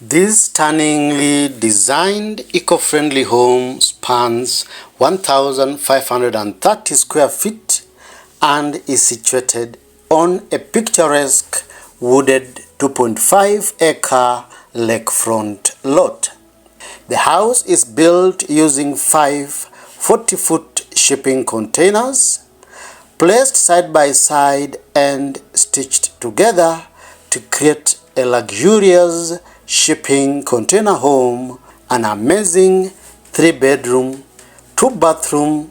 This stunningly designed eco-friendly home spans 1,530 square feet and is situated on a picturesque wooded 2.5-acre lakefront lot. The house is built using 5 40-foot shipping containers, placed side by side and stitched together to create a luxurious shipping container home, an amazing 3-bedroom, 2-bathroom,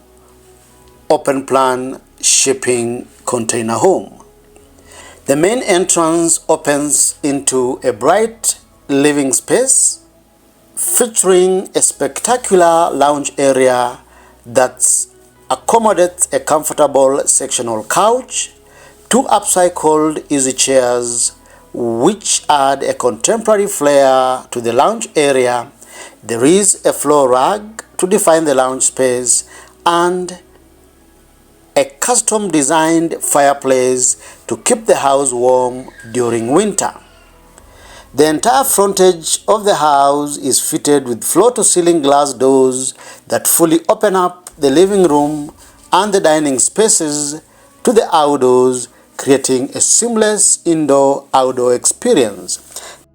open-plan shipping container home. The main entrance opens into a bright living space featuring a spectacular lounge area that accommodates a comfortable sectional couch, 2 upcycled easy chairs, which add a contemporary flair to the lounge area. There is a floor rug to define the lounge space and a custom designed fireplace to keep the house warm during winter. The entire frontage of the house is fitted with floor-to-ceiling glass doors that fully open up the living room and the dining spaces to the outdoors, creating a seamless indoor-outdoor experience.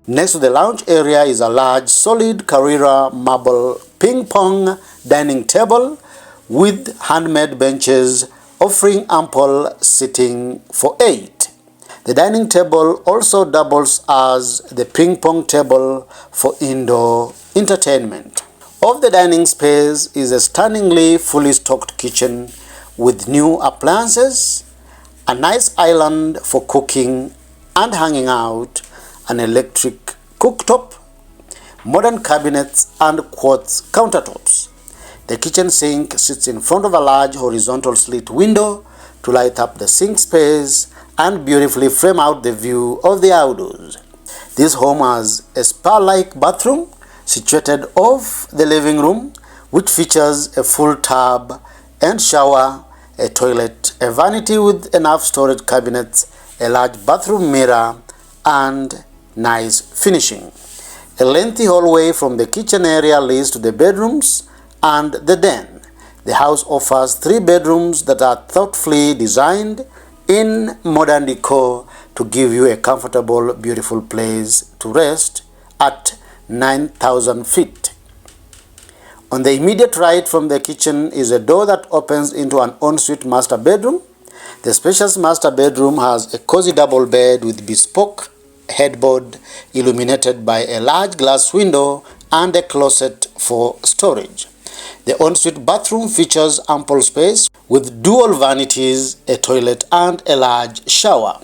Next to the lounge area is a large solid Carrera marble ping-pong dining table with handmade benches offering ample seating for 8. The dining table also doubles as the ping-pong table for indoor entertainment. Of the dining space is a stunningly fully stocked kitchen with new appliances, a nice island for cooking and hanging out, an electric cooktop, modern cabinets and quartz countertops. The kitchen sink sits in front of a large horizontal slit window to light up the sink space and beautifully frame out the view of the outdoors. This home has a spa-like bathroom situated off the living room, which features a full tub and shower, a toilet, a vanity with enough storage cabinets, a large bathroom mirror, and nice finishing. A lengthy hallway from the kitchen area leads to the bedrooms and the den. The house offers 3 bedrooms that are thoughtfully designed in modern decor to give you a comfortable, beautiful place to rest at 9,000 feet. On the immediate right from the kitchen is a door that opens into an ensuite master bedroom. The spacious master bedroom has a cozy double bed with bespoke headboard illuminated by a large glass window and a closet for storage. The ensuite bathroom features ample space with dual vanities, a toilet, and a large shower.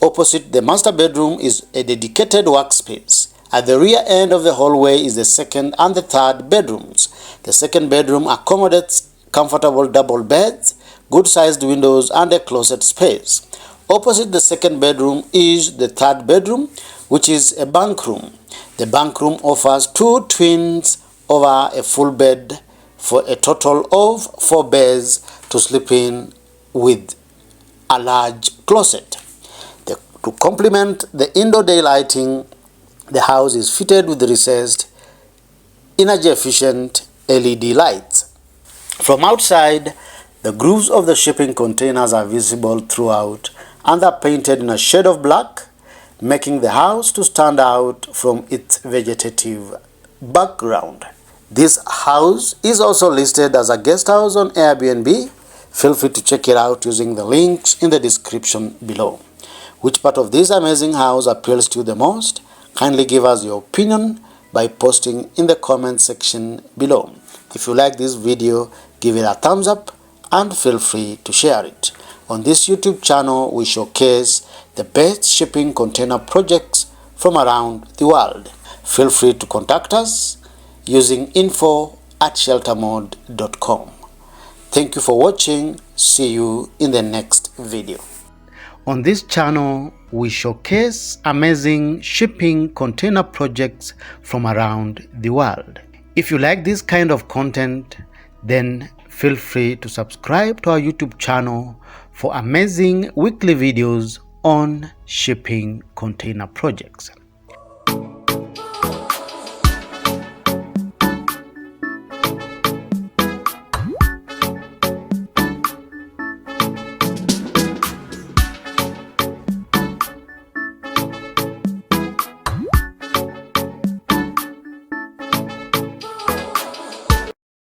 Opposite the master bedroom is a dedicated workspace. At the rear end of the hallway is the second and the third bedrooms. The second bedroom accommodates comfortable double beds, good-sized windows, and a closet space. Opposite the second bedroom is the third bedroom, which is a bunk room. The bunk room offers 2 twins over a full bed for a total of 4 beds to sleep in with a large closet. To complement the indoor daylighting, the house is fitted with recessed, energy-efficient LED lights. From outside, the grooves of the shipping containers are visible throughout and are painted in a shade of black, making the house to stand out from its vegetative background. This house is also listed as a guest house on Airbnb. Feel free to check it out using the links in the description below. Which part of this amazing house appeals to you the most? Kindly give us your opinion by posting in the comment section below. If you like this video, give it a thumbs up and feel free to share it. On this YouTube channel, we showcase the best shipping container projects from around the world. Feel free to contact us using info@sheltermode.com. Thank you for watching. See you in the next video. On this channel, we showcase amazing shipping container projects from around the world. If you like this kind of content, then feel free to subscribe to our YouTube channel for amazing weekly videos on shipping container projects.